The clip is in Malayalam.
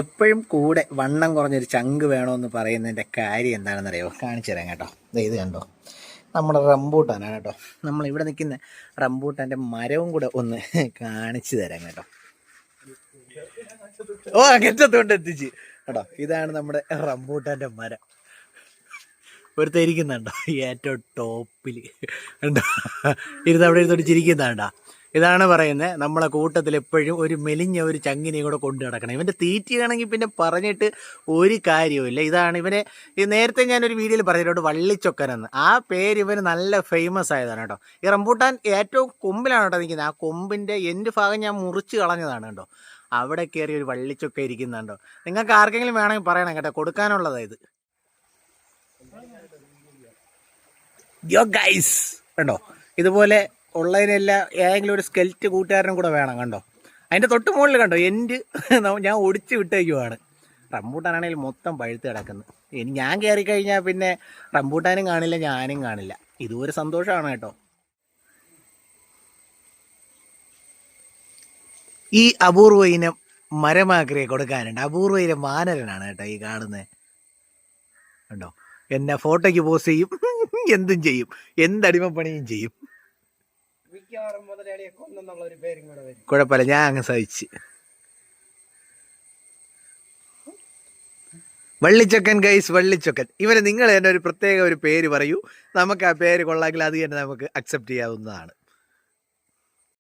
എപ്പോഴും കൂടെ വണ്ണം കുറഞ്ഞൊരു ചങ്ക് വേണമെന്ന് പറയുന്നതിൻ്റെ കാര്യം എന്താണെന്നറിയോ? കാണിച്ചു തരാം കേട്ടോ. ഇത് കണ്ടോ, നമ്മുടെ റംബൂട്ടാനാണ് കേട്ടോ. നമ്മളിവിടെ നിൽക്കുന്ന റംബൂട്ടാൻ്റെ മരവും കൂടെ ഒന്ന് കാണിച്ചു തരാം കേട്ടോ. ഓ, അങ്ങറ്റത്തോണ്ട് എത്തിച്ച് കേട്ടോ. ഇതാണ് നമ്മുടെ റംബൂട്ടാൻ്റെ മരം. ഒരുത്ത ഇരിക്കുന്നുണ്ടോ ഏറ്റവും ടോപ്പിൽ ഉണ്ടോ? ഇരുന്നവിടെ ഇരുന്നോട്ട് ചിരിക്കുന്നുണ്ടോ? ഇതാണ് പറയുന്നത്, നമ്മളെ കൂട്ടത്തിൽ എപ്പോഴും ഒരു മെലിഞ്ഞ ഒരു ചങ്ങിനെയും കൂടെ കൊണ്ടു നടക്കണം. ഇവൻ്റെ തീറ്റയാണെങ്കിൽ പിന്നെ പറഞ്ഞിട്ട് ഒരു കാര്യവുമില്ല. ഇതാണ് ഇവനെ, നേരത്തെ ഞാനൊരു വീഡിയോയിൽ പറഞ്ഞിട്ടുണ്ട് വള്ളിച്ചൊക്കനെന്ന്. ആ പേര് ഇവന് നല്ല ഫേമസ് ആയതാണ് കേട്ടോ. ഈ റംബൂട്ടാൻ ഏറ്റവും കൊമ്പിലാണ് കേട്ടോ നിൽക്കുന്നത്. ആ കൊമ്പിൻ്റെ എൻ്റെ ഭാഗം ഞാൻ മുറിച്ച് കളഞ്ഞതാണ് കേട്ടോ. അവിടെ കയറി ഒരു വള്ളിച്ചൊക്ക ഇരിക്കുന്നുണ്ടോ? നിങ്ങൾക്ക് ആർക്കെങ്കിലും വേണമെങ്കിൽ പറയണം കേട്ടോ, കൊടുക്കാനുള്ളതായത്. യോ ഗൈസ് കണ്ടോ, ഇതുപോലെ ഉള്ളതിനെല്ലാം ഏതെങ്കിലും ഒരു സ്കെൽറ്റ് കൂട്ടുകാരനും കൂടെ വേണം കണ്ടോ. അതിൻ്റെ തൊട്ട് മുകളിൽ കണ്ടോ എൻ്റെ ഞാൻ ഒടിച്ച് വിട്ടേക്കുവാണ്. റംബൂട്ടാനാണെങ്കിൽ മൊത്തം പഴുത്ത് കിടക്കുന്നത്. ഞാൻ കയറി കഴിഞ്ഞാൽ പിന്നെ റംബൂട്ടാനും കാണില്ല, ഞാനും കാണില്ല. ഇതും ഒരു സന്തോഷമാണ് കേട്ടോ. ഈ അപൂർവ ഇനം മരമാക്രിയെ കൊടുക്കാനുണ്ട്. അപൂർവ ഇനം വാനരനാണ് കേട്ടോ ഈ കാണുന്നത് കണ്ടോ. എന്നെ ഫോട്ടോയ്ക്ക് പോസ്റ്റ് ചെയ്യും, എന്തും ചെയ്യും, എന്തടിമപ്പണിയും ചെയ്യും. കുഴപ്പമില്ല, ഞാൻ അങ്ങ് സഹിച്ച്. വള്ളിച്ചൊക്കൻ ഗൈസ്, വള്ളിച്ചൊക്കൻ. ഇവരെ നിങ്ങൾ തന്നെ ഒരു പ്രത്യേക ഒരു പേര് പറയൂ, നമുക്ക് ആ പേര് കൊള്ളാമെങ്കിൽ അത് തന്നെ നമുക്ക് അക്സെപ്റ്റ് ചെയ്യാവുന്നതാണ്.